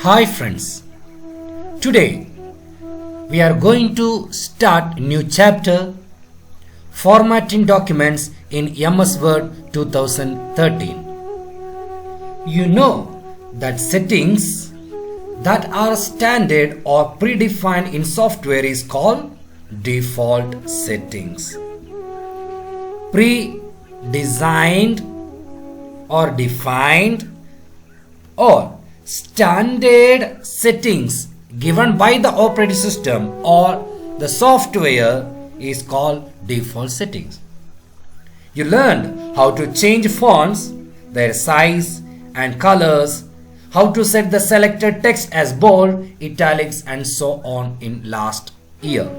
Hi friends, today we are going to start a new chapter, formatting documents in MS Word 2013. You know that settings that are standard or predefined in software is called default settings. Pre-designed or defined or standard settings given by the operating system or the software is called default settings. You learned how to change fonts, their size and colors, how to set the selected text as bold, italics and so on in last year.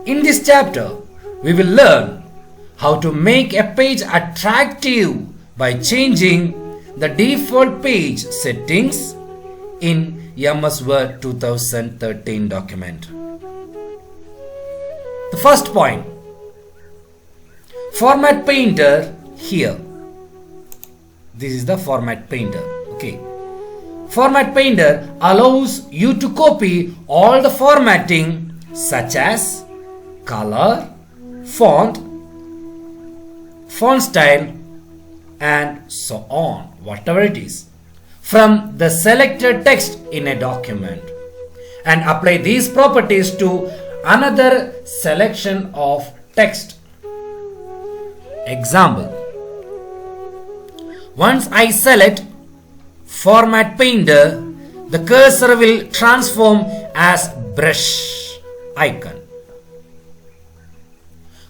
In this chapter, we will learn how to make a page attractive by changing the default page settings in MS Word 2013 document. The first point, Format Painter here. This is the Format Painter. Okay. Format Painter allows you to copy all the formatting such as color, font style and so on, whatever it is, from the selected text in a document and apply these properties to another selection of text. Example, once I select Format Painter, the cursor will transform as brush icon.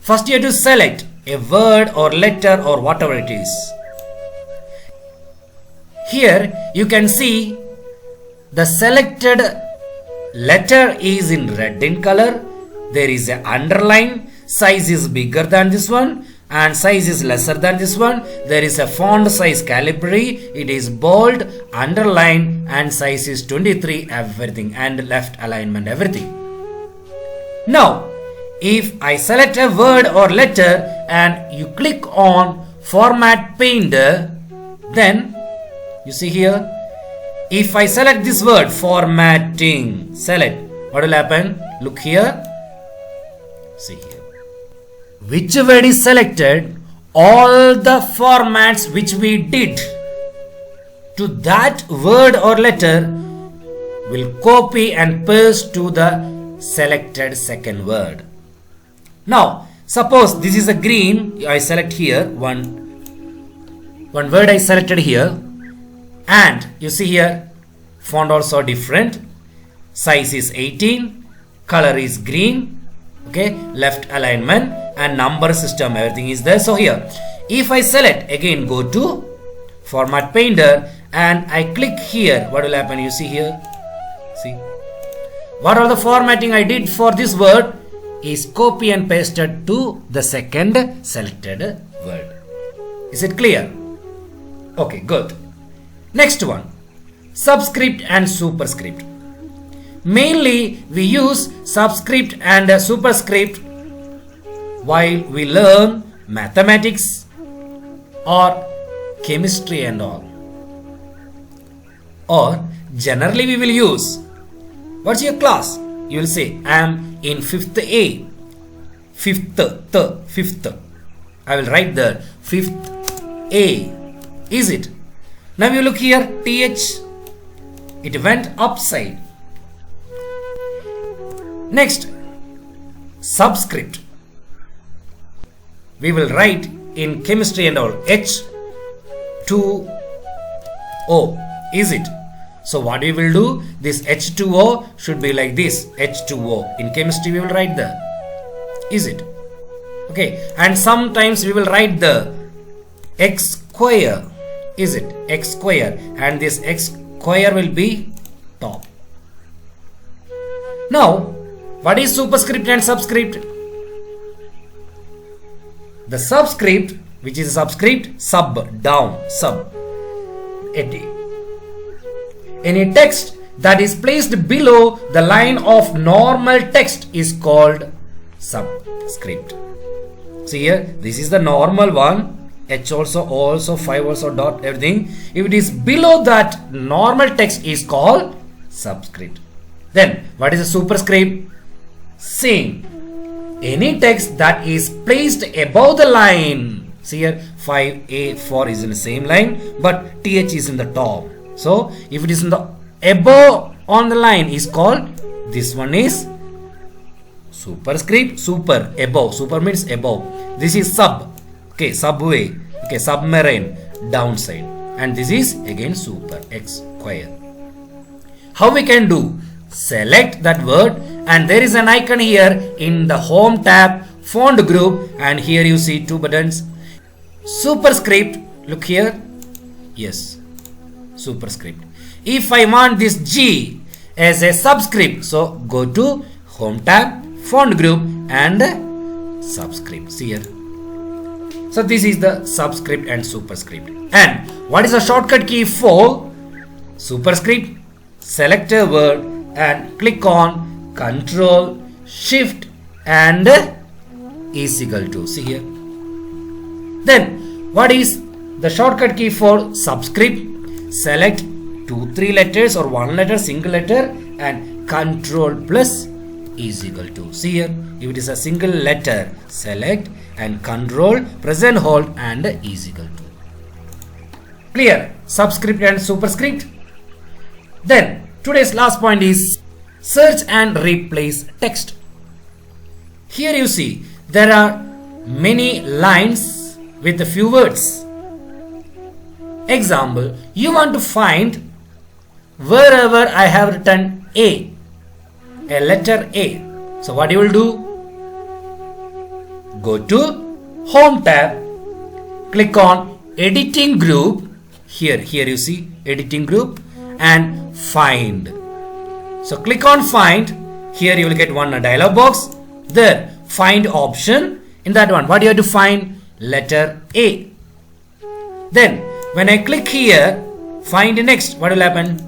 First you have to select a word or letter or whatever it is. Here you can see the selected letter is in red in color. There is an underline, size is bigger than this one and size is lesser than this one. There is a font size Calibri, it is bold, underline and size is 23, everything, and left alignment, everything. Now if I select a word or letter and you click on Format Painter, then you see here, if I select this word formatting, select, what will happen? Look here, see here. Which word is selected, all the formats which we did to that word or letter will copy and paste to the selected second word. Now, suppose this is a green, I select here, one word I selected here, and you see here, font also different, size is 18, color is green, okay, left alignment and number system, everything is there. So here, if I select, again go to Format Painter and I click here, what will happen? You see here, see, what are the formatting I did for this word is copy and pasted to the second selected word. Is it clear? Okay, good. Next one, subscript and superscript. Mainly we use subscript and superscript while we learn mathematics or chemistry and all. Or generally we will use, what's your class? You will say, I am in 5th A. 5th. I will write the 5th A. Is it? Now you look here, TH. It went upside. Next, subscript. We will write in chemistry and all, H2O. Is it? So what we will do, this H2O should be like this, H2O. In chemistry we will write the, is it? Okay, and sometimes we will write the X square, is it? X square, and this X square will be top. Now, what is superscript and subscript? The subscript, which is subscript, sub, down, sub. Any text that is placed below the line of normal text is called subscript. See here, this is the normal one, H also 5 also dot everything. If it is below that normal text is called subscript. Then what is a superscript? Same. Any text that is placed above the line. See here 5A4 is in the same line, but TH is in the top. So if it is in the above on the line is called, this one is superscript. Super, above. Super means above. This is sub. Okay, subway. Okay, submarine, downside. And this is again super, X square. How we can do? Select that word and there is an icon here in the home tab, font group, and here you see two buttons. Superscript, look here. Yes, superscript. If I want this G as a subscript, so go to home tab, font group, and subscript. See here. So this is the subscript and superscript. And what is the shortcut key for superscript? Select a word and click on Control Shift and is equal to. See here. Then what is the shortcut key for subscript? Select 2-3 letters or one letter, single letter, and Control plus is equal to. See here. If it is a single letter, select and Control, press and hold, and is equal to. Clear? Subscript and superscript. Then today's last point is search and replace text. Here you see there are many lines with a few words. Example, you want to find wherever I have written a letter A. So what you will do? Go to home tab, click on editing group. Here you see editing group and find. So click on find. Here you will get one dialog box. There find option. In that one, what do you have to find? Letter A. Then when I click here, find next, what will happen?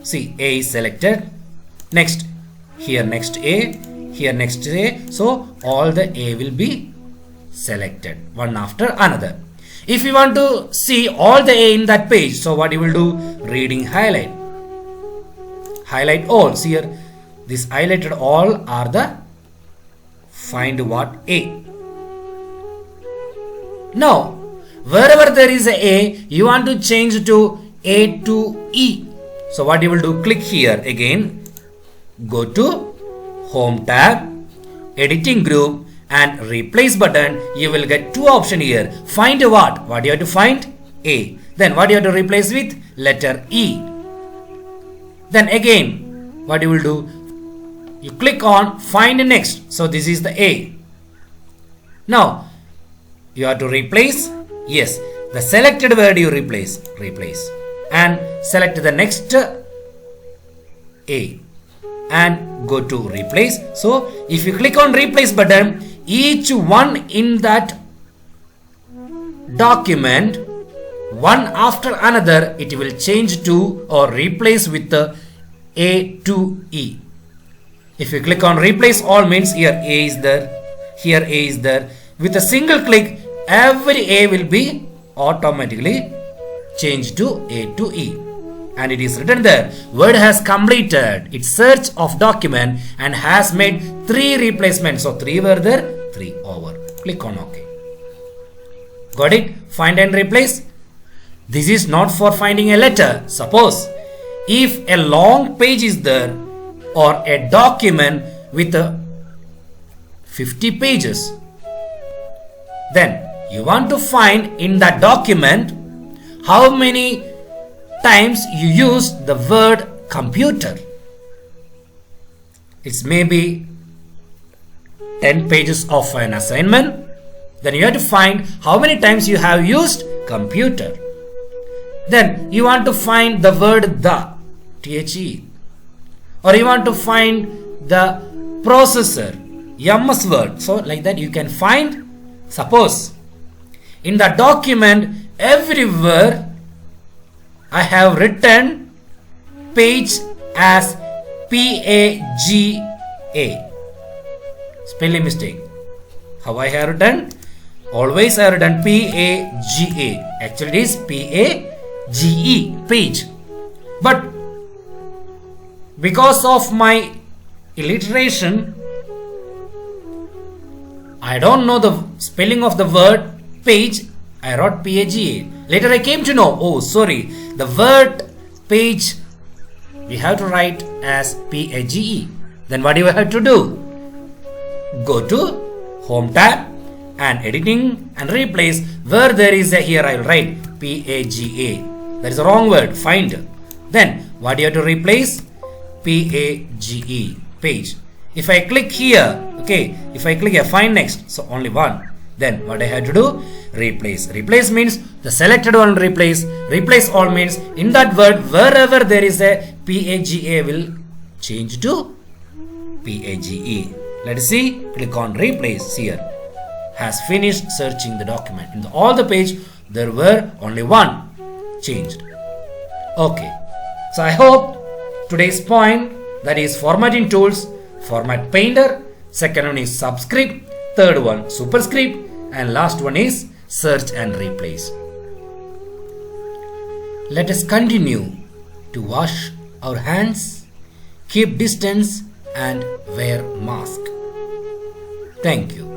See, A is selected. Next, here next A, here next A. So all the A will be selected one after another. If you want to see all the A in that page, so what you will do? Reading highlight. Highlight all. See here, this highlighted all are the find what A. Now, wherever there is a you want to change to A to E. So what you will do? Click here again. Go to home tab, editing group, and replace button. You will get two options here. Find what? What do you have to find? A. Then what do you have to replace with? Letter E. Then again, what you will do? You click on find next. So this is the A. Now you have to replace. Yes, the selected word you replace, and select the next A and go to replace. So if you click on replace button, each one in that document, one after another, it will change to or replace with the A to E. If you click on replace all, means here A is there, here A is there. With a single click, every A will be automatically changed to A to E. And it is written there, word has completed its search of document and has made 3 replacements. So 3 were there, 3 over. Click on OK. Got it? Find and replace. This is not for finding a letter. Suppose if a long page is there or a document with 50 pages, then you want to find in that document how many times you use the word computer. It's maybe 10 pages of an assignment. Then you have to find how many times you have used computer. Then you want to find the word the, THE. Or you want to find the processor, MS word. So like that you can find. Suppose in the document everywhere I have written page as PAGA. Spelling mistake. How I have written? Always I have done P-A-G-A. Actually it is P-A-G-E, page. But because of my illiteration, I don't know the spelling of the word page. I wrote P-A-G-A. Later I came to know, oh sorry, the word page we have to write as P-A-G-E. Then what do you have to do? Go to Home tab and editing and replace. Where there is a, here I will write P-A-G-A. That is the wrong word, find. Then what do you have to replace? P-A-G-E, page. If I click here, okay, if I click here, find next, so only one. Then what I have to do? Replace. Replace means the selected one replace. Replace all means in that word wherever there is a P-A-G-A will change to P-A-G-E. Let's see. Click on replace here. Has finished searching the document. In all the page there were only one changed. Okay. So I hope today's point, that is formatting tools, format painter, second one is subscript, third one superscript, and last one is search and replace. Let us continue to wash our hands, keep distance and wear mask. Thank you.